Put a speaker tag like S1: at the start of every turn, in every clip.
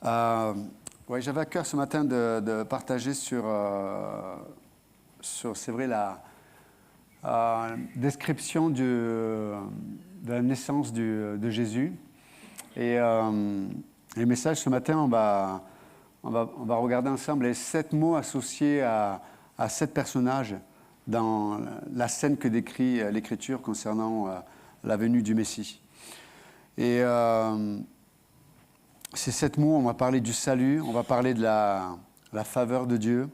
S1: Ouais, j'avais à cœur ce matin de partager sur c'est vrai, la description de la naissance de Jésus. Et le message ce matin, on va regarder ensemble les 7 mots associés à 7 personnages dans la scène que décrit l'Écriture concernant la venue du Messie. Et ces 7 mots, on va parler du salut, on va parler de la faveur de Dieu,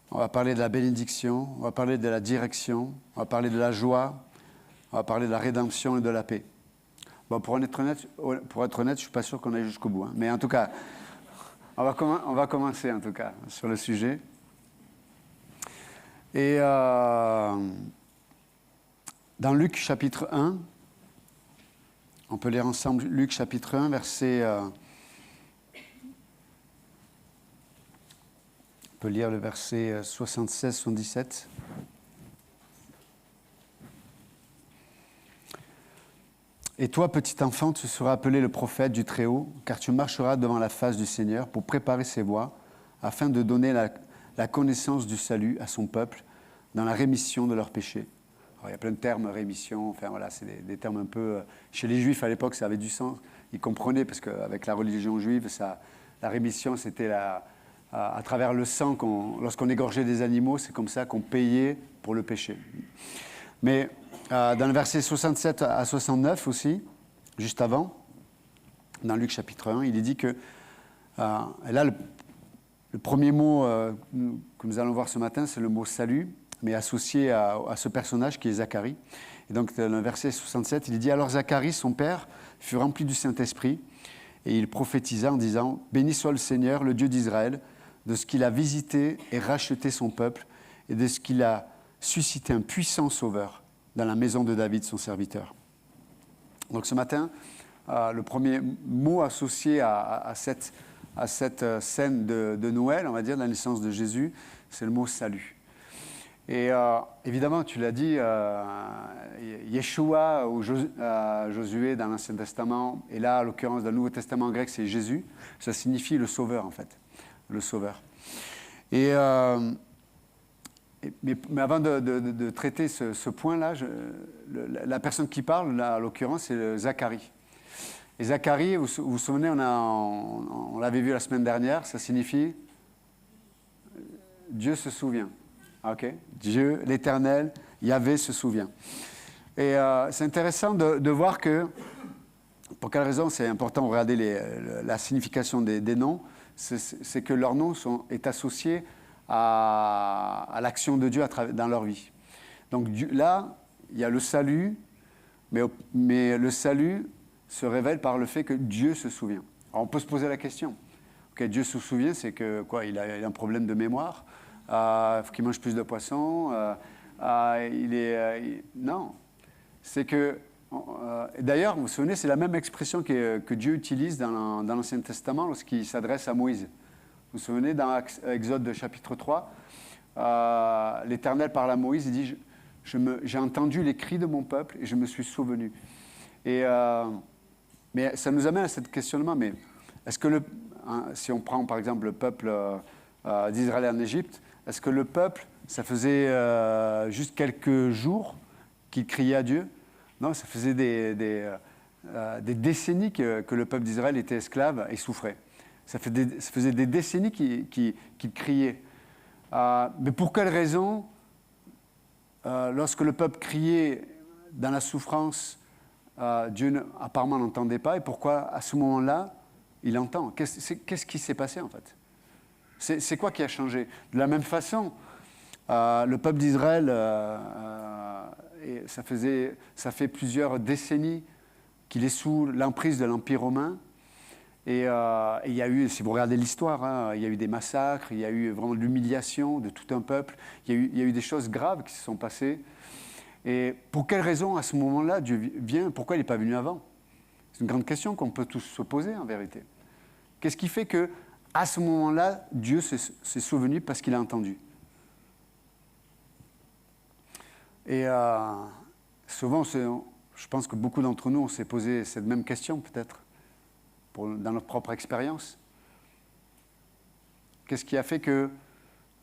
S1: on va parler de la bénédiction, on va parler de la direction, on va parler de la joie, on va parler de la rédemption et de la paix. Bon, pour être honnête, je ne suis pas sûr qu'on aille jusqu'au bout. Hein. Mais en tout cas, on va commencer en tout cas sur le sujet. Et dans Luc chapitre 1, on peut lire ensemble Luc chapitre 1, verset... on peut lire le verset 76-77. Et toi, petit enfant, tu seras appelé le prophète du Très-Haut, car tu marcheras devant la face du Seigneur pour préparer ses voies, afin de donner la connaissance du salut à son peuple dans la rémission de leurs péchés. Alors, il y a plein de termes, rémission, enfin voilà, c'est des termes un peu... Chez les Juifs, à l'époque, ça avait du sens. Ils comprenaient, parce qu'avec la religion juive, la rémission, c'était à travers le sang, lorsqu'on égorgeait des animaux, c'est comme ça qu'on payait pour le péché. Mais dans le verset 67 à 69 aussi, juste avant, dans Luc chapitre 1, il est dit que, et là le premier mot que nous allons voir ce matin, c'est le mot salut, mais associé à ce personnage qui est Zacharie. Et donc dans le verset 67, il est dit « Alors Zacharie, son père, fut rempli du Saint-Esprit, et il prophétisa en disant « Béni soit le Seigneur, le Dieu d'Israël, de ce qu'il a visité et racheté son peuple, et de ce qu'il a suscité un puissant sauveur dans la maison de David, son serviteur. » Donc ce matin, le premier mot associé à cette scène de Noël, on va dire, de la naissance de Jésus, c'est le mot « salut ». Et évidemment, tu l'as dit, Yeshua ou Josué dans l'Ancien Testament, et là, en l'occurrence, dans le Nouveau Testament grec, c'est Jésus, ça signifie le sauveur, en fait, le sauveur. Et... Mais avant de traiter ce point-là, la personne qui parle, là, en l'occurrence, c'est Zacharie. Et Zacharie, vous vous souvenez, on l'avait vu la semaine dernière, ça signifie Dieu se souvient. Okay? Dieu, l'Éternel, Yahvé se souvient. Et c'est intéressant de voir que, pour quelle raison c'est important de regarder la signification des noms, c'est que leur nom est associé à l'action de Dieu dans leur vie. Donc là, il y a le salut, mais le salut se révèle par le fait que Dieu se souvient. Alors on peut se poser la question. Okay, Dieu se souvient, c'est que quoi, il a un problème de mémoire, faut qu'il mange plus de poissons, non. C'est que, d'ailleurs, vous vous souvenez, c'est la même expression que Dieu utilise dans l'Ancien Testament lorsqu'il s'adresse à Moïse. Vous vous souvenez, dans Exode chapitre 3, l'Éternel parle à Moïse, il dit « J'ai entendu les cris de mon peuple et je me suis souvenu. » Mais ça nous amène à ce questionnement, mais est-ce que si on prend par exemple le peuple d'Israël en Égypte, est-ce que le peuple, ça faisait juste quelques jours qu'il criait à Dieu? Non, ça faisait des décennies que le peuple d'Israël était esclave et souffrait. Ça faisait des décennies qu'il criait. Mais pour quelle raison, lorsque le peuple criait dans la souffrance, Dieu apparemment n'entendait pas, et pourquoi à ce moment-là, il entend? Qu'est-ce qui s'est passé en fait? C'est quoi qui a changé? De la même façon, le peuple d'Israël, ça fait plusieurs décennies qu'il est sous l'emprise de l'Empire romain. Et il y a eu, si vous regardez l'histoire, hein, il y a eu des massacres, il y a eu vraiment l'humiliation de tout un peuple, il y a eu des choses graves qui se sont passées. Et pour quelle raison, à ce moment-là, Dieu vient? Pourquoi il n'est pas venu avant? C'est une grande question qu'on peut tous se poser, en vérité. Qu'est-ce qui fait qu'à ce moment-là, Dieu s'est souvenu parce qu'il a entendu? Et souvent, je pense que beaucoup d'entre nous, on s'est posé cette même question, peut-être, dans notre propre expérience. Qu'est-ce qui a fait que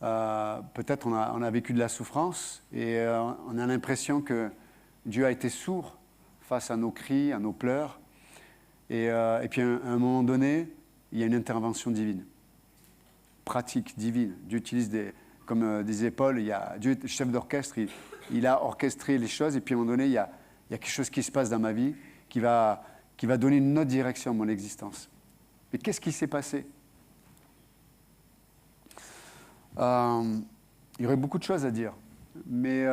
S1: peut-être on a vécu de la souffrance et on a l'impression que Dieu a été sourd face à nos cris, à nos pleurs. Et puis à un moment donné, il y a une intervention divine, pratique, divine. Dieu utilise comme disait Paul, Dieu est chef d'orchestre, il a orchestré les choses et puis à un moment donné, il y a quelque chose qui se passe dans ma vie qui va donner une autre direction à mon existence. Mais qu'est-ce qui s'est passé ? Il y aurait beaucoup de choses à dire, mais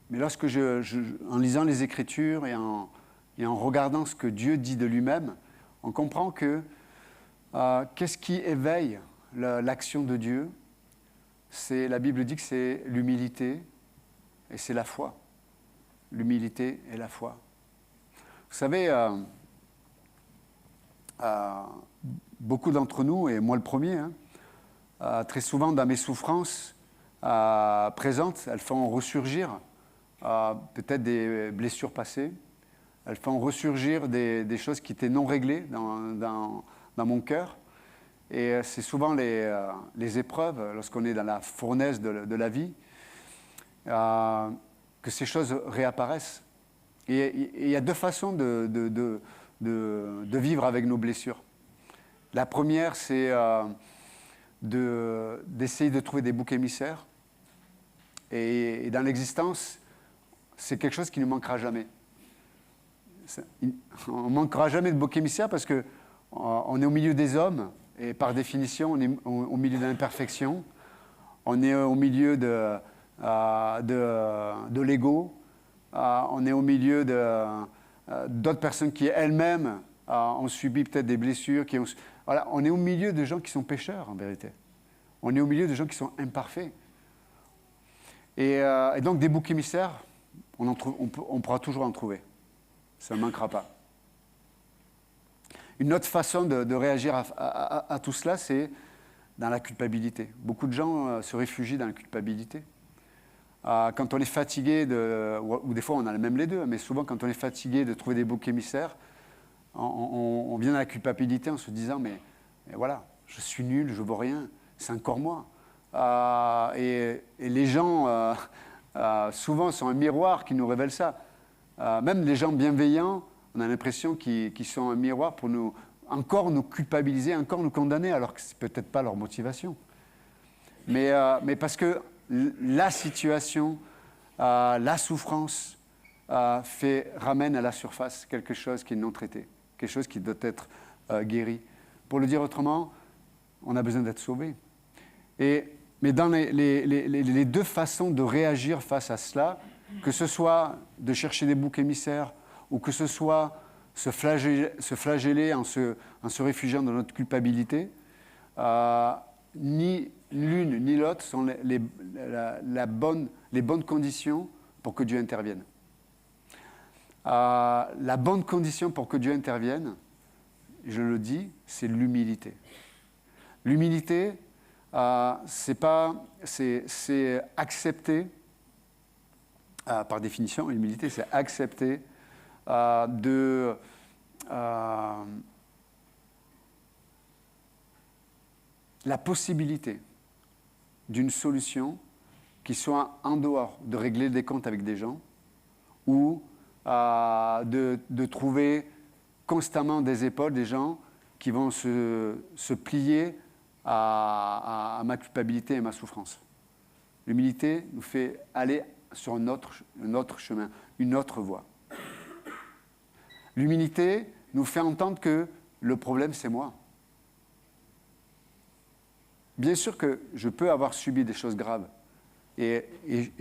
S1: lorsque en lisant les Écritures et en regardant ce que Dieu dit de lui-même, on comprend que qu'est-ce qui éveille l'action de Dieu ? La Bible dit que c'est l'humilité et c'est la foi. L'humilité et la foi. Vous savez, beaucoup d'entre nous, et moi le premier, très souvent dans mes souffrances présentes, elles font ressurgir peut-être des blessures passées, elles font ressurgir des choses qui étaient non réglées dans mon cœur. Et c'est souvent les épreuves, lorsqu'on est dans la fournaise de la vie, que ces choses réapparaissent. Et il y a deux façons de vivre avec nos blessures. La première, c'est d'essayer de trouver des boucs émissaires. Et dans l'existence, c'est quelque chose qui ne manquera jamais. On ne manquera jamais de boucs émissaires parce qu'on est au milieu des hommes, et par définition, on est au milieu de l'imperfection, on est au milieu de l'ego, on est au milieu d'autres personnes qui elles-mêmes ont subi peut-être des blessures. Voilà, on est au milieu de gens qui sont pécheurs, en vérité. On est au milieu de gens qui sont imparfaits. Et donc des boucs émissaires, on pourra toujours en trouver. Ça ne manquera pas. Une autre façon de réagir à tout cela, c'est dans la culpabilité. Beaucoup de gens se réfugient dans la culpabilité. Quand on est fatigué, ou des fois on a même les deux, mais souvent quand on est fatigué de trouver des boucs émissaires, on vient dans la culpabilité en se disant mais voilà, je suis nul, je ne vaux rien, c'est encore moi. Et les gens, souvent, sont un miroir qui nous révèle ça. Même les gens bienveillants, on a l'impression qu'ils sont un miroir pour encore nous culpabiliser, encore nous condamner, alors que ce n'est peut-être pas leur motivation. Mais parce que la situation, la souffrance ramène à la surface quelque chose qui est non traité, quelque chose qui doit être guéri. Pour le dire autrement, on a besoin d'être sauvé. Mais dans les deux façons de réagir face à cela, que ce soit de chercher des boucs émissaires ou que ce soit se flageller en se réfugiant dans notre culpabilité, ni l'une ni l'autre sont les bonnes conditions pour que Dieu intervienne. La bonne condition pour que Dieu intervienne, je le dis, c'est l'humilité. L'humilité, c'est accepter, par définition, l'humilité, c'est accepter la possibilité d'une solution qui soit en dehors de régler des comptes avec des gens ou de trouver constamment des épaules, des gens qui vont se plier à ma culpabilité et ma souffrance. L'humilité nous fait aller sur un autre chemin, une autre voie. L'humilité nous fait entendre que le problème, c'est moi. Bien sûr que je peux avoir subi des choses graves et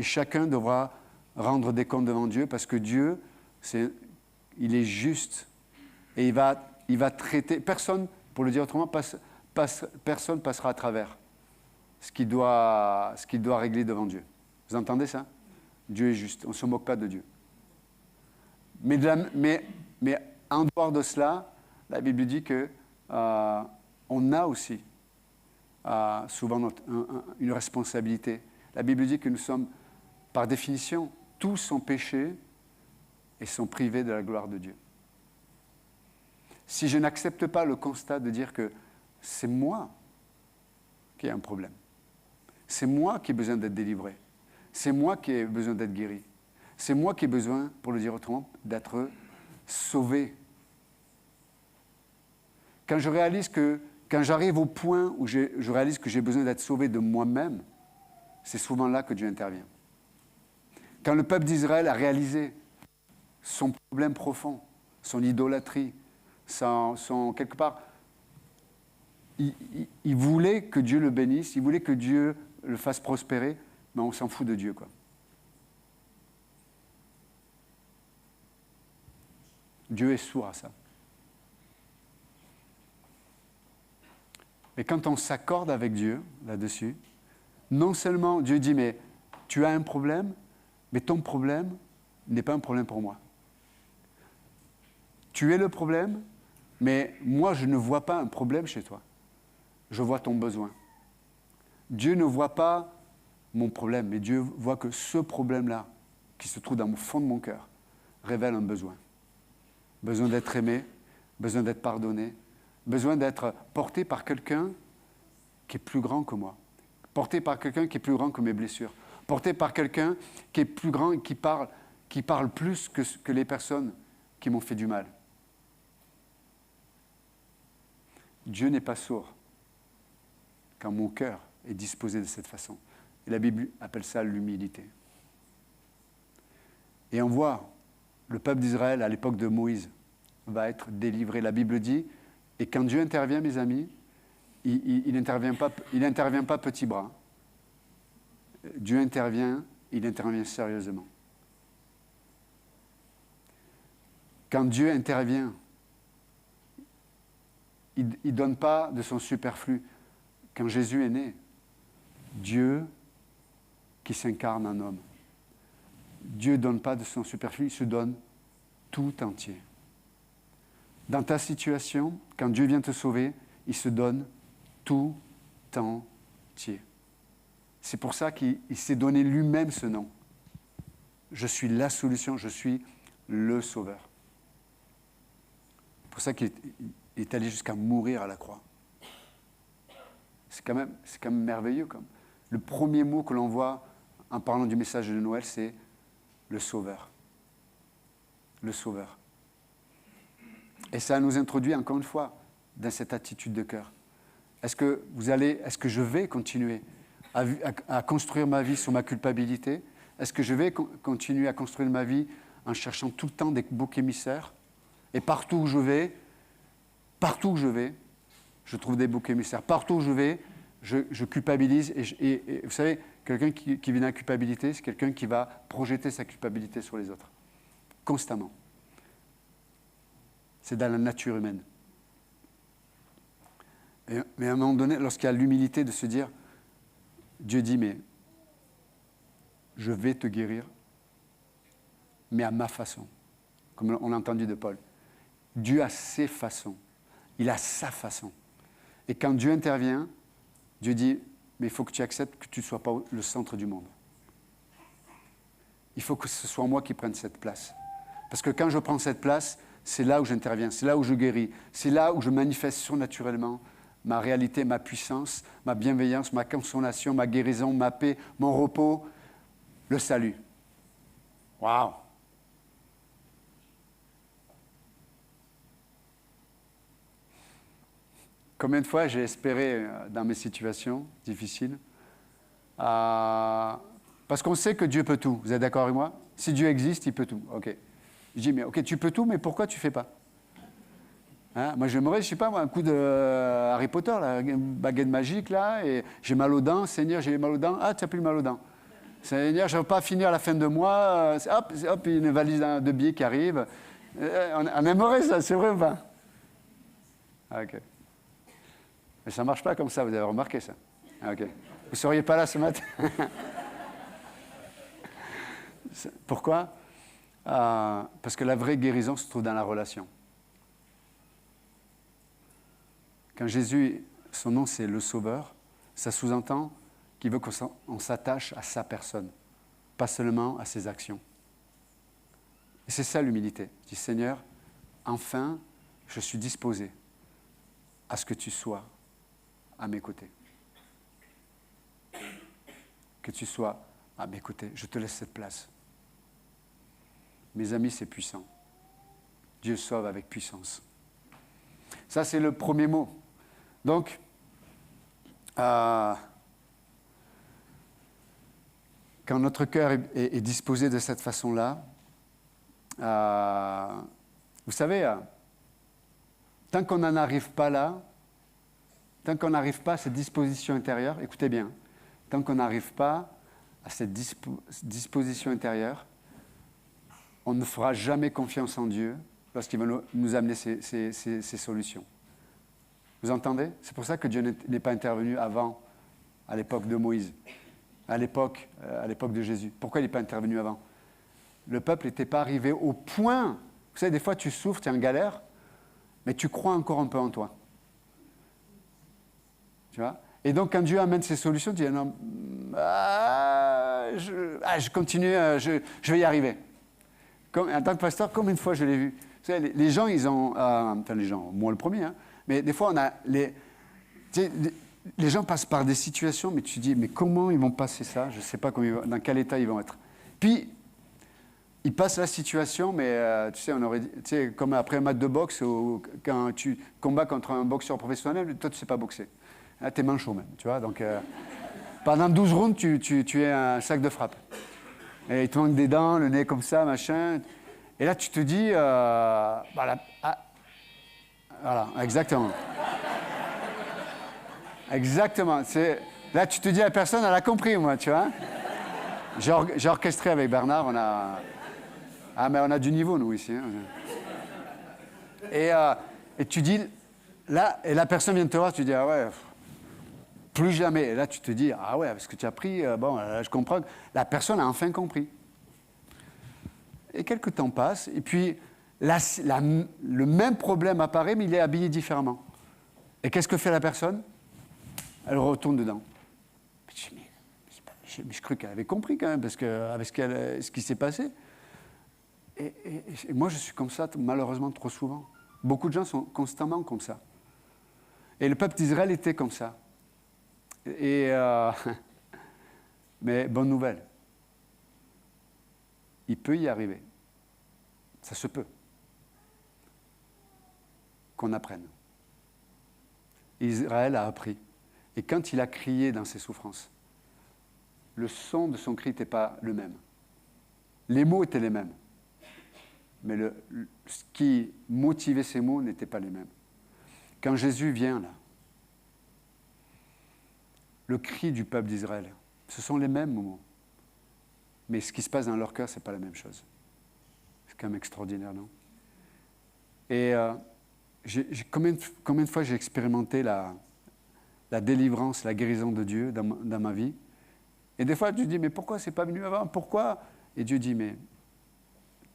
S1: chacun devra rendre des comptes devant Dieu parce que Dieu, il est juste et il va traiter. Personne, pour le dire autrement, personne passera à travers ce qu'il doit régler devant Dieu. Vous entendez ça ? Dieu est juste, on ne se moque pas de Dieu. Mais en dehors de cela, la Bible dit qu'on a aussi souvent une responsabilité. La Bible dit que nous sommes, par définition, tous sont péchés et sont privés de la gloire de Dieu. Si je n'accepte pas le constat de dire que c'est moi qui ai un problème. C'est moi qui ai besoin d'être délivré. C'est moi qui ai besoin d'être guéri. C'est moi qui ai besoin, pour le dire autrement, d'être sauvé. Quand j'arrive au point où je réalise que j'ai besoin d'être sauvé de moi-même, c'est souvent là que Dieu intervient. Quand le peuple d'Israël a réalisé son problème profond, son idolâtrie, quelque part, il voulait que Dieu le bénisse, il voulait que Dieu le fasse prospérer, mais on s'en fout de Dieu, quoi. Dieu est sourd à ça. Et quand on s'accorde avec Dieu là-dessus, non seulement Dieu dit, mais tu as un problème, mais ton problème n'est pas un problème pour moi. Tu es le problème, mais moi je ne vois pas un problème chez toi. Je vois ton besoin. Dieu ne voit pas mon problème, mais Dieu voit que ce problème-là, qui se trouve dans le fond de mon cœur, révèle un besoin. Besoin d'être aimé, besoin d'être pardonné, besoin d'être porté par quelqu'un qui est plus grand que moi, porté par quelqu'un qui est plus grand que mes blessures, porté par quelqu'un qui est plus grand et qui parle plus que les personnes qui m'ont fait du mal. Dieu n'est pas sourd quand mon cœur est disposé de cette façon. Et la Bible appelle ça l'humilité. Et on voit le peuple d'Israël à l'époque de Moïse va être délivré. La Bible dit, et quand Dieu intervient, mes amis, il n'intervient pas petit bras. Dieu intervient, il intervient sérieusement. Quand Dieu intervient, il ne donne pas de son superflu. Quand Jésus est né, Dieu qui s'incarne en homme, Dieu ne donne pas de son superflu, il se donne tout entier. Dans ta situation, quand Dieu vient te sauver, il se donne tout entier. C'est pour ça qu'il s'est donné lui-même ce nom. Je suis la solution, je suis le sauveur. C'est pour ça qu'il est allé jusqu'à mourir à la croix. C'est quand même merveilleux. Le premier mot que l'on voit en parlant du message de Noël, c'est le sauveur. Le sauveur. Et ça nous introduit encore une fois dans cette attitude de cœur. Est-ce que je vais continuer à construire ma vie sur ma culpabilité? Est-ce que je vais continuer à construire ma vie en cherchant tout le temps des boucs émissaires? Et partout où je vais, je trouve des boucs émissaires. Partout où je vais, je culpabilise. Et vous savez, quelqu'un qui vit dans la culpabilité, c'est quelqu'un qui va projeter sa culpabilité sur les autres. Constamment. C'est dans la nature humaine. Mais à un moment donné, lorsqu'il y a l'humilité de se dire, Dieu dit, mais je vais te guérir, mais à ma façon. Comme on a entendu de Paul. Dieu a ses façons. Il a sa façon. Et quand Dieu intervient, Dieu dit, mais il faut que tu acceptes que tu ne sois pas le centre du monde. Il faut que ce soit moi qui prenne cette place. Parce que quand je prends cette place, c'est là où j'interviens, c'est là où je guéris, c'est là où je manifeste surnaturellement ma réalité, ma puissance, ma bienveillance, ma consolation, ma guérison, ma paix, mon repos, le salut. Waouh! Combien de fois j'ai espéré dans mes situations difficiles parce qu'on sait que Dieu peut tout. Vous êtes d'accord avec moi? Si Dieu existe, il peut tout. Ok. Je dis, mais ok, tu peux tout, mais pourquoi tu ne fais pas? Hein? Moi, j'aimerais, je ne sais pas, un coup de Harry Potter, là, une baguette magique, là, et j'ai mal aux dents. Seigneur, j'ai mal aux dents. Ah, tu n'as plus mal aux dents. Seigneur, je ne vais pas finir la fin de mois. Hop, une valise de billets qui arrive. On aimerait ça, c'est vrai ou pas? Ok. Mais ça ne marche pas comme ça, vous avez remarqué ça. Ok. Vous ne seriez pas là ce matin? Pourquoi? Parce que la vraie guérison se trouve dans la relation. Quand Jésus, son nom c'est le Sauveur, ça sous-entend qu'il veut qu'on s'attache à sa personne, pas seulement à ses actions. Et c'est ça l'humilité. Je dis, Seigneur, enfin, je suis disposé à ce que tu sois à mes côtés. Que tu sois à mes côtés. Je te laisse cette place. Mes amis, c'est puissant. Dieu sauve avec puissance. Ça, c'est le premier mot. Donc, quand notre cœur est disposé de cette façon-là, vous savez, tant qu'on n'en arrive pas là, tant qu'on n'arrive pas à cette disposition intérieure, écoutez bien, tant qu'on n'arrive pas à cette disposition intérieure, on ne fera jamais confiance en Dieu lorsqu'il va nous amener ces solutions. Vous entendez? C'est pour ça que Dieu n'est pas intervenu avant, à l'époque de Moïse, à l'époque de Jésus. Pourquoi il n'est pas intervenu avant? Le peuple n'était pas arrivé au point. Vous savez, des fois, tu souffres, tu es en galère, mais tu crois encore un peu en toi. Tu vois? Et donc, quand Dieu amène ses solutions, tu dis, non, je continue, je vais y arriver. En tant que pasteur, combien de fois je l'ai vu? Vous savez, les gens, ils ont... enfin, les gens, moi le premier, hein, mais des fois, on a... Les gens passent par des situations, mais tu te dis, mais comment ils vont passer ça? Je ne sais pas dans quel état ils vont être. Puis, ils passent la situation, mais tu sais, on aurait dit, tu sais, comme après un match de boxe, ou quand tu combats contre un boxeur professionnel, toi, tu ne sais pas boxer. Là, tu es manchot même, tu vois. Donc, pendant 12 rounds, tu es un sac de frappe. Et il te manque des dents, le nez comme ça, machin. Et là, tu te dis, voilà, exactement. Exactement. Là, tu te dis, la personne, elle a compris, moi, tu vois. J'ai orchestré avec Bernard, mais on a du niveau, nous, ici. Hein. Et tu dis, là, et la personne vient de te voir, tu dis, ah ouais, plus jamais. Et là, tu te dis, ah ouais, parce que tu as pris, bon, là, je comprends. La personne a enfin compris. Et quelques temps passent, et puis le même problème apparaît, mais il est habillé différemment. Et qu'est-ce que fait la personne? Elle retourne dedans. Mais je crois qu'elle avait compris quand même, parce que, avec ce qui s'est passé. Et moi, je suis comme ça, malheureusement, trop souvent. Beaucoup de gens sont constamment comme ça. Et le peuple d'Israël était comme ça. Mais bonne nouvelle. Il peut y arriver. Ça se peut. Qu'on apprenne. Israël a appris. Et quand il a crié dans ses souffrances, le son de son cri n'était pas le même. Les mots étaient les mêmes. Mais ce qui motivait ces mots n'était pas les mêmes. Quand Jésus vient là, le cri du peuple d'Israël, ce sont les mêmes mots. Mais ce qui se passe dans leur cœur, ce n'est pas la même chose. C'est quand même extraordinaire, non? Et combien de fois j'ai expérimenté la délivrance, la guérison de Dieu dans ma vie? Et des fois, tu te dis, mais pourquoi c'est pas venu avant? Pourquoi? Et Dieu dit, mais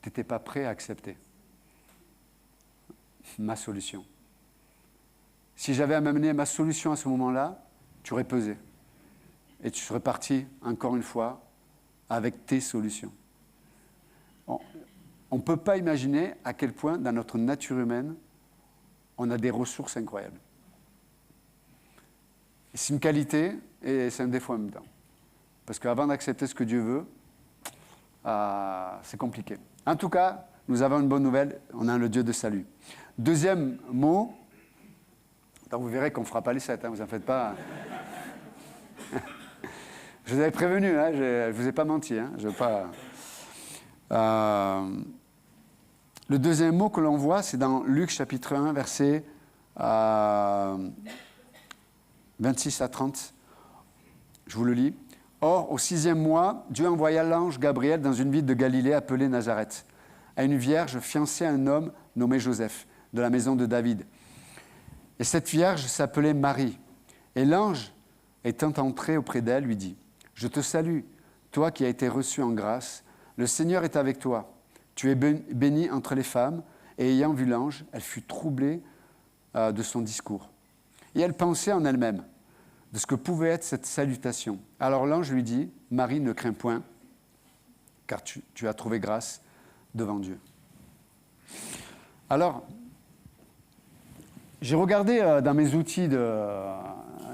S1: tu n'étais pas prêt à accepter ma solution. Si j'avais amené ma solution à ce moment-là, tu aurais pesé. Et tu serais parti, encore une fois, avec tes solutions. On ne peut pas imaginer à quel point, dans notre nature humaine, on a des ressources incroyables. Et c'est une qualité et c'est un défaut en même temps. Parce qu'avant d'accepter ce que Dieu veut, c'est compliqué. En tout cas, nous avons une bonne nouvelle, on a le Dieu de salut. Deuxième mot, donc vous verrez qu'on ne fera pas les 7, hein, vous en faites pas. Je vous avais prévenu, hein, je ne vous ai pas menti. Hein, je veux pas... Le deuxième mot que l'on voit, c'est dans Luc chapitre 1, versets 26 à 30. Je vous le lis. Or, au 6e mois, Dieu envoya l'ange Gabriel dans une ville de Galilée appelée Nazareth, à une vierge fiancée à un homme nommé Joseph, de la maison de David. Et cette vierge s'appelait Marie. Et l'ange, étant entré auprès d'elle, lui dit, « Je te salue, toi qui as été reçue en grâce, le Seigneur est avec toi. Tu es bénie entre les femmes. » Et ayant vu l'ange, elle fut troublée de son discours. Et elle pensait en elle-même de ce que pouvait être cette salutation. Alors l'ange lui dit, « Marie, ne crains point, car tu as trouvé grâce devant Dieu. » Alors, j'ai regardé dans mes outils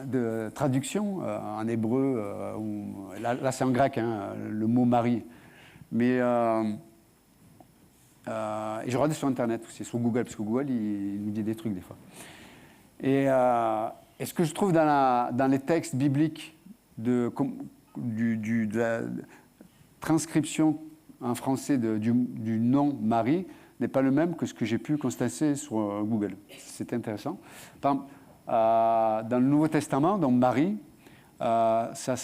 S1: de traduction en hébreu, là c'est en grec, hein, le mot Marie. Mais et je regardais sur Internet aussi, sur Google, parce que Google, il nous dit des trucs des fois. Et ce que je trouve dans les textes bibliques de la transcription en français du nom Marie n'est pas le même que ce que j'ai pu constater sur Google. C'est intéressant. Par exemple, dans le Nouveau Testament, donc Marie, ça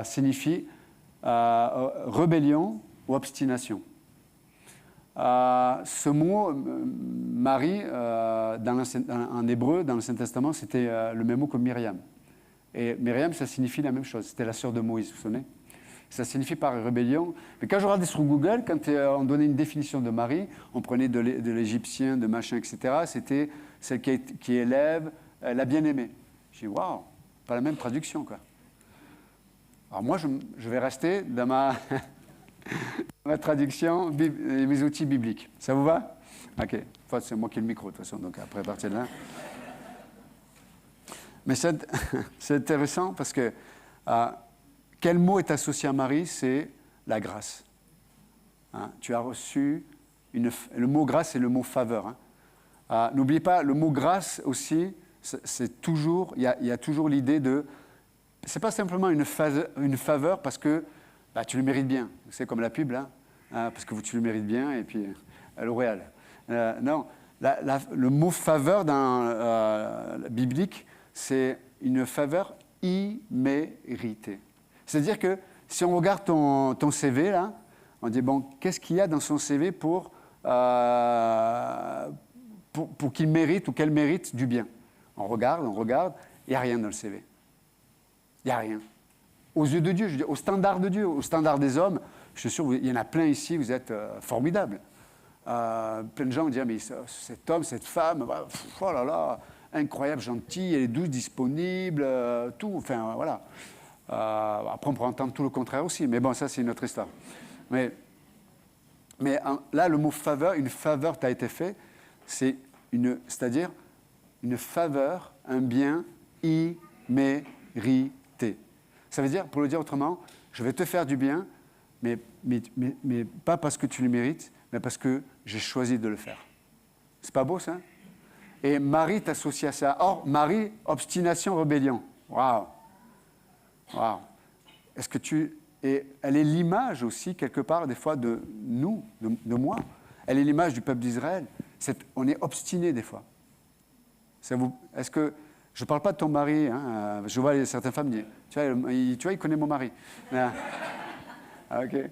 S1: signifie rébellion ou obstination. Ce mot, Marie, en hébreu, dans l'Ancien Testament, c'était le même mot que Myriam. Et Myriam, ça signifie la même chose. C'était la sœur de Moïse, vous vous souvenez ? Ça signifie par rébellion. Mais quand je regardais sur Google, quand on donnait une définition de Marie, on prenait de l'égyptien, de machin, etc. C'était celle qui élève la bien-aimée. J'ai dit, waouh, pas la même traduction, quoi. Alors moi, je vais rester dans ma traduction, mes outils bibliques. Ça vous va ? Ok. Enfin, c'est moi qui ai le micro, de toute façon, donc après, à partir de là. Mais c'est intéressant parce que quel mot est associé à Marie ? C'est la grâce. Hein, tu as reçu le mot grâce, c'est le mot faveur. Hein. N'oubliez pas, le mot grâce aussi, c'est toujours, il y a toujours l'idée de, c'est pas simplement une faveur parce que tu le mérites bien. C'est comme la pub là, hein, parce que tu le mérites bien et puis L'Oréal. Non, le mot faveur dans la biblique, c'est une faveur imméritée. C'est-à-dire que si on regarde ton CV, là, on dit, bon, qu'est-ce qu'il y a dans son CV pour qu'il mérite ou qu'elle mérite du bien ? On regarde, il n'y a rien dans le CV. Il n'y a rien. Aux yeux de Dieu, je veux dire, au standard de Dieu, au standard des hommes, je suis sûr, il y en a plein ici, vous êtes formidables. Plein de gens vont dire, mais cet homme, cette femme, oh là là, incroyable, gentil, elle est douce, disponible, tout, enfin, voilà. Après, on pourrait entendre tout le contraire aussi, mais bon, ça, c'est une autre histoire. Mais là, le mot faveur, une faveur t'a été fait, c'est-à-dire une faveur, un bien immérité. Ça veut dire, pour le dire autrement, je vais te faire du bien, mais pas parce que tu le mérites, mais parce que j'ai choisi de le faire. C'est pas beau, ça ? Et Marie t'associe à ça. Or, Marie, obstination, rébellion. Waouh ! Waouh ! Et elle est l'image aussi, quelque part, des fois, de nous, de moi. Elle est l'image du peuple d'Israël. On est obstiné, des fois. Est-ce que... Je ne parle pas de ton mari, hein, je vois certaines femmes dire, tu vois, il connaît mon mari. Ok.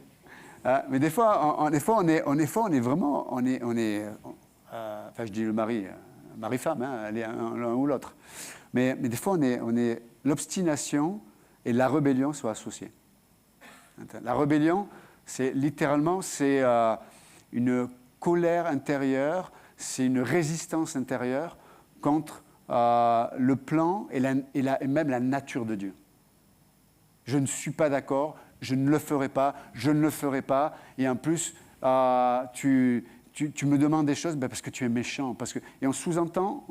S1: Mais des fois, on est vraiment, enfin, je dis le mari-femme, hein, elle est l'un ou l'autre. Mais des fois, l'obstination et la rébellion sont associées. La rébellion, c'est littéralement, c'est une colère intérieure, c'est une résistance intérieure contre le plan et même la nature de Dieu. Je ne suis pas d'accord, je ne le ferai pas, je ne le ferai pas, et en plus, tu me demandes des choses parce que tu es méchant. Et on sous-entend,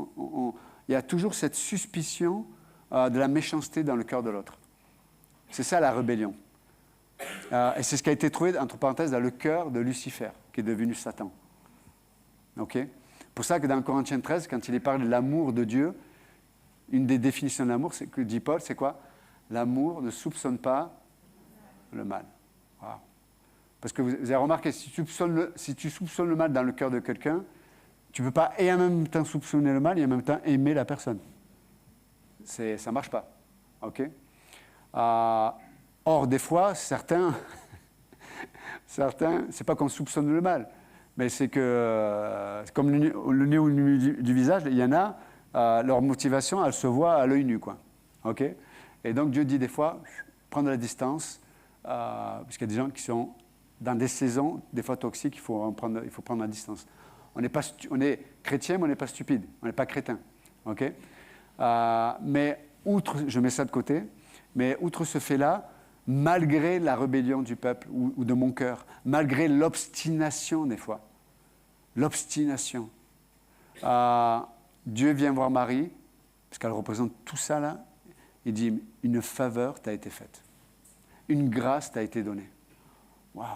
S1: il y a toujours cette suspicion de la méchanceté dans le cœur de l'autre. C'est ça la rébellion. Et c'est ce qui a été trouvé, entre parenthèses, dans le cœur de Lucifer, qui est devenu Satan. Ok ? C'est pour ça que dans Corinthiens 13, quand il est parlé de l'amour de Dieu, une des définitions de l'amour, que dit Paul, c'est quoi ? L'amour ne soupçonne pas le mal. Wow. Parce que vous avez remarqué, si tu soupçonnes le mal dans le cœur de quelqu'un, tu ne peux pas et en même temps soupçonner le mal et en même temps aimer la personne. Ça ne marche pas. Ok ? Or, des fois, certains, c'est pas qu'on soupçonne le mal, mais c'est que, comme le nez au nu du visage, il y en a, leur motivation, elle se voit à l'œil nu, quoi. Ok ? Et donc Dieu dit des fois, prendre la distance, parce qu'il y a des gens qui sont dans des saisons, des fois toxiques, il faut prendre la distance. On est chrétien, mais on n'est pas stupide, on n'est pas crétin. Ok ? Mais je mets ça de côté, mais outre ce fait-là, malgré la rébellion du peuple ou de mon cœur, malgré l'obstination des fois, l'obstination, Dieu vient voir Marie, parce qu'elle représente tout ça là. Il dit, une faveur t'a été faite. Une grâce t'a été donnée. Waouh,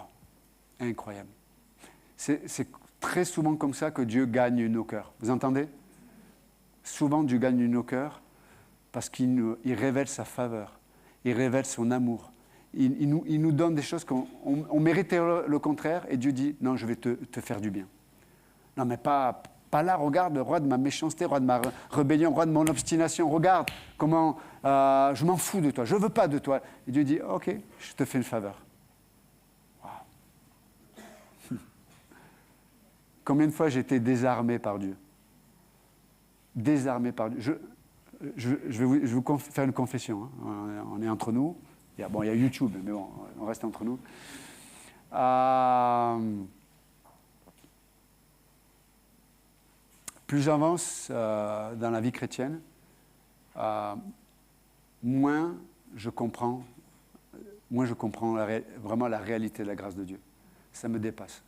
S1: incroyable. C'est très souvent comme ça que Dieu gagne nos cœurs. Vous entendez? Souvent, Dieu gagne nos cœurs parce qu'il révèle sa faveur. Il révèle son amour. Il nous donne des choses qu'on méritait le contraire et Dieu dit, non, je vais te faire du bien. Non, mais pas là, regarde, roi de ma méchanceté, roi de ma rébellion, roi de mon obstination, regarde comment je m'en fous de toi, je ne veux pas de toi. Et Dieu dit, ok, je te fais une faveur. Wow. Combien de fois j'ai été désarmé par Dieu? Désarmé par Dieu. Je vais vous faire une confession. Hein. On est entre nous. Il y a YouTube, mais bon, on reste entre nous. Plus j'avance dans la vie chrétienne, moins je comprends vraiment la réalité de la grâce de Dieu. Ça me dépasse.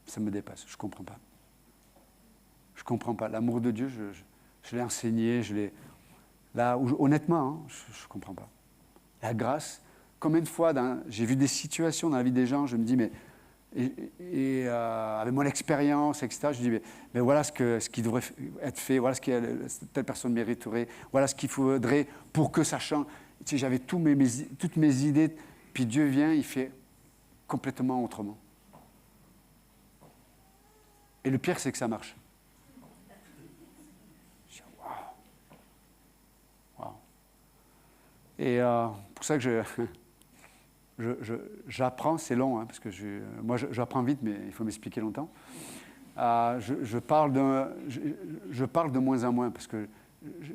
S1: Ça me dépasse. Je ne comprends pas. Je ne comprends pas. L'amour de Dieu, je l'ai enseigné, là, honnêtement, hein, je ne comprends pas. La grâce, combien de fois j'ai vu des situations dans la vie des gens, je me dis, mais avec mon expérience, etc., je dis, mais voilà ce qui devrait être fait, voilà ce que telle personne mériterait, voilà ce qu'il faudrait pour que ça change. Tu sais, j'avais toutes mes idées, puis Dieu vient, il fait complètement autrement. Et le pire, c'est que ça marche. Je dis, waouh. Et pour ça que j'apprends, c'est long, hein, parce que moi j'apprends vite, mais il faut m'expliquer longtemps. Je parle de moins en moins, parce que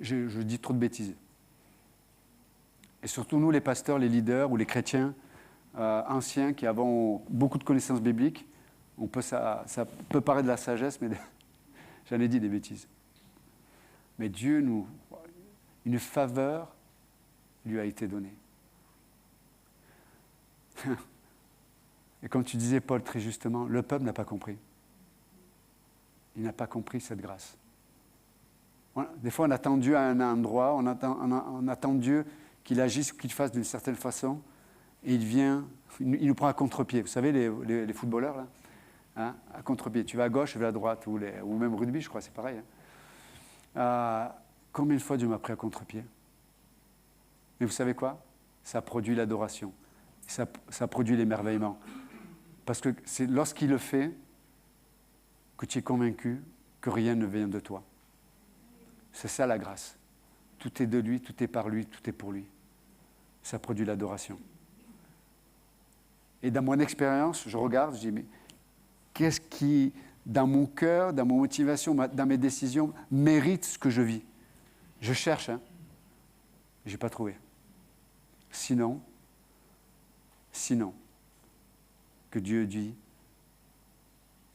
S1: je dis trop de bêtises. Et surtout nous, les pasteurs, les leaders ou les chrétiens anciens qui avons beaucoup de connaissances bibliques, ça peut paraître de la sagesse, mais j'en ai dit des bêtises. Mais Dieu une faveur lui a été donnée. Et comme tu disais, Paul, très justement, le peuple n'a pas compris. Il n'a pas compris cette grâce. Des fois, on attend Dieu à un endroit, on attend Dieu qu'il agisse ou qu'il fasse d'une certaine façon, et il nous prend à contre-pied. Vous savez, les footballeurs, là, hein, à contre-pied. Tu vas à gauche, je vais à droite, ou même rugby, je crois, c'est pareil. Hein. Combien de fois Dieu m'a pris à contre-pied? Mais vous savez quoi? Ça produit l'adoration. Ça produit l'émerveillement. Parce que c'est lorsqu'il le fait que tu es convaincu que rien ne vient de toi. C'est ça la grâce. Tout est de lui, tout est par lui, tout est pour lui. Ça produit l'adoration. Et dans mon expérience, je regarde, je dis, mais qu'est-ce qui, dans mon cœur, dans mon motivation, dans mes décisions, mérite ce que je vis? Je cherche, hein. Je n'ai pas trouvé. Sinon, que Dieu dit,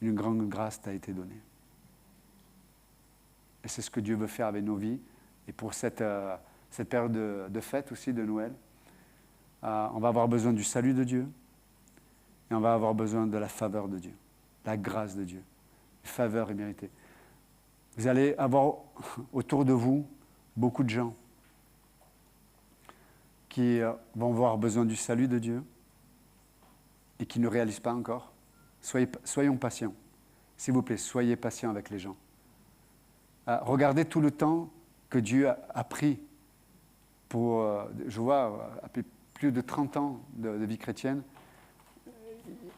S1: une grande grâce t'a été donnée. Et c'est ce que Dieu veut faire avec nos vies. Et pour cette période de fête aussi, de Noël, on va avoir besoin du salut de Dieu et on va avoir besoin de la faveur de Dieu, la grâce de Dieu, une faveur imméritée. Vous allez avoir autour de vous beaucoup de gens qui vont avoir besoin du salut de Dieu et qui ne réalisent pas encore. Soyons patients. S'il vous plaît, soyez patients avec les gens. Regardez tout le temps que Dieu a pris pour, je vois, plus de 30 ans de vie chrétienne.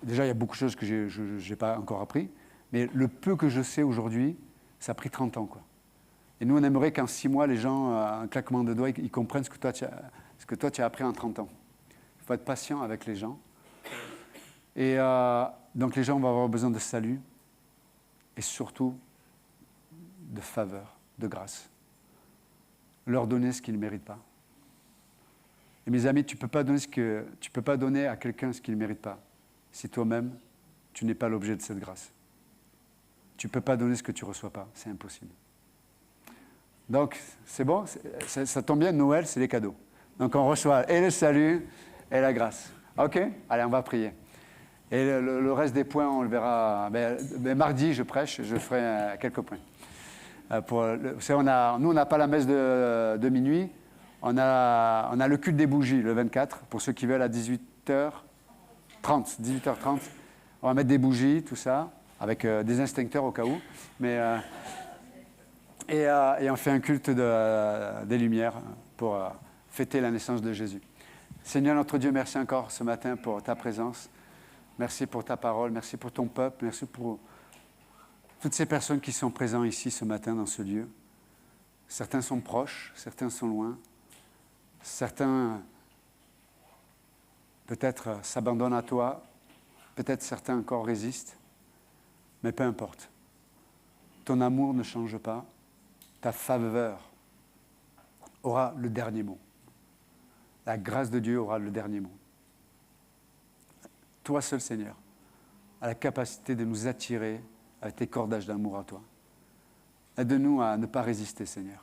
S1: Déjà, il y a beaucoup de choses que je n'ai pas encore appris, mais le peu que je sais aujourd'hui, ça a pris 30 ans, quoi. Et nous, on aimerait qu'en 6 mois, les gens, un claquement de doigts, ils comprennent ce que toi, tu as appris en 30 ans. Il faut être patient avec les gens. Et donc, les gens vont avoir besoin de salut et surtout de faveur, de grâce. Leur donner ce qu'ils ne méritent pas. Et mes amis, tu ne peux pas donner à quelqu'un ce qu'il ne mérite pas si toi-même, tu n'es pas l'objet de cette grâce. Tu ne peux pas donner ce que tu ne reçois pas. C'est impossible. Donc, c'est bon, ça tombe bien, Noël, c'est les cadeaux. Donc, on reçoit et le salut et la grâce. OK? Allez, on va prier. Et le reste des points, on le verra. Mais mardi, je prêche, je ferai quelques points. Vous savez, nous, on n'a pas la messe de minuit. On a le culte des bougies, le 24, pour ceux qui veulent à 18h30. 18h30. On va mettre des bougies, tout ça, avec des instincteurs au cas où. Et on fait un culte des Lumières pour fêter la naissance de Jésus. Seigneur notre Dieu, merci encore ce matin pour ta présence. Merci pour ta parole, merci pour ton peuple, merci pour toutes ces personnes qui sont présentes ici ce matin dans ce lieu. Certains sont proches, certains sont loin. Certains peut-être s'abandonnent à toi, peut-être certains encore résistent, mais peu importe. Ton amour ne change pas, ta faveur aura le dernier mot. La grâce de Dieu aura le dernier mot. Toi seul, Seigneur, as la capacité de nous attirer avec tes cordages d'amour à toi. Aide-nous à ne pas résister, Seigneur.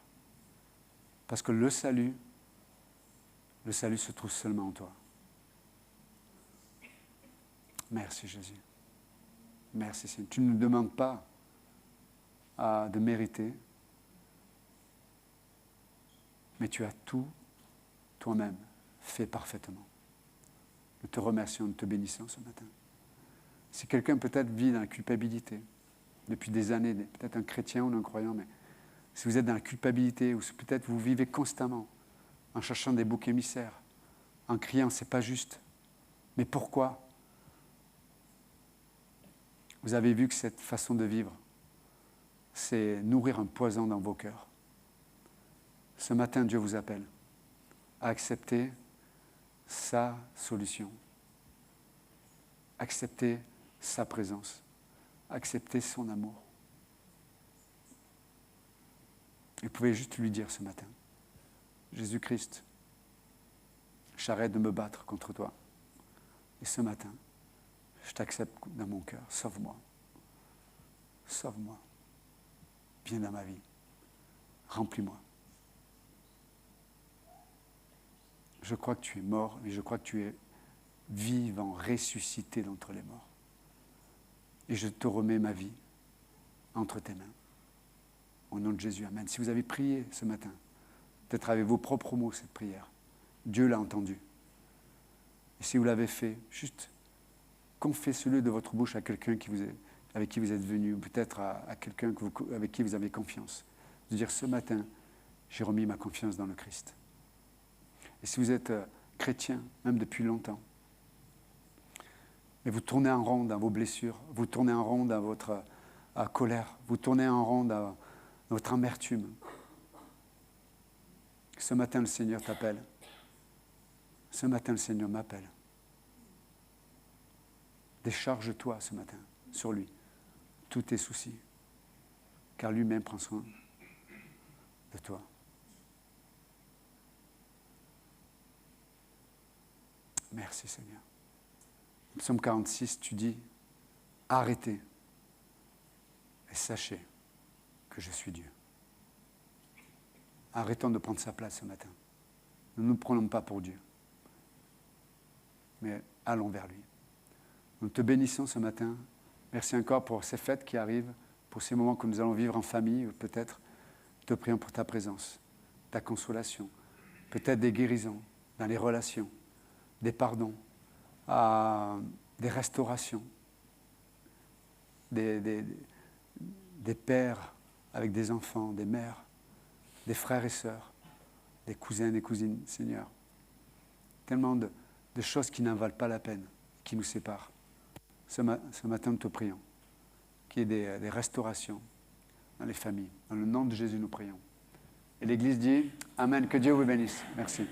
S1: Parce que le salut se trouve seulement en toi. Merci, Jésus. Merci, Seigneur. Tu ne nous demandes pas de mériter, mais tu as tout toi-même fait parfaitement. Nous te remercions, nous te bénissons ce matin. Si quelqu'un peut-être vit dans la culpabilité depuis des années, peut-être un chrétien ou un croyant, mais si vous êtes dans la culpabilité ou si peut-être vous vivez constamment en cherchant des boucs émissaires, en criant « c'est pas juste », mais pourquoi ? Vous avez vu que cette façon de vivre, c'est nourrir un poison dans vos cœurs. Ce matin, Dieu vous appelle à accepter sa solution, accepter sa présence, accepter son amour. Vous pouvez juste lui dire ce matin, Jésus-Christ, j'arrête de me battre contre toi. Et ce matin, je t'accepte dans mon cœur. Sauve-moi. Sauve-moi. Viens dans ma vie. Remplis-moi. Je crois que tu es mort, mais je crois que tu es vivant, ressuscité d'entre les morts. Et je te remets ma vie entre tes mains. Au nom de Jésus, amen. Si vous avez prié ce matin, peut-être avec vos propres mots cette prière, Dieu l'a entendu. Et si vous l'avez fait, juste confessez-le de votre bouche à quelqu'un avec qui vous êtes venu, ou peut-être à quelqu'un avec qui vous avez confiance. De dire, ce matin, j'ai remis ma confiance dans le Christ. Et si vous êtes chrétien, même depuis longtemps, mais vous tournez en rond dans vos blessures, vous tournez en rond dans votre colère, vous tournez en rond dans votre amertume, ce matin, le Seigneur t'appelle. Ce matin, le Seigneur m'appelle. Décharge-toi ce matin sur lui, tous tes soucis, car lui-même prend soin de toi. Merci Seigneur. Psaume 46, tu dis, arrêtez et sachez que je suis Dieu. Arrêtons de prendre sa place ce matin. Ne nous prenons pas pour Dieu, mais allons vers lui. Nous te bénissons ce matin. Merci encore pour ces fêtes qui arrivent, pour ces moments que nous allons vivre en famille, peut-être. Te prions pour ta présence, ta consolation, peut-être des guérisons dans les relations, des pardons, des restaurations, des pères avec des enfants, des mères, des frères et sœurs, des cousins et des cousines, Seigneur. Tellement de choses qui n'en valent pas la peine, qui nous séparent. Ce matin, nous te prions qu'il y ait des restaurations dans les familles. Dans le nom de Jésus, nous prions. Et l'Église dit, Amen, que Dieu vous bénisse. Merci.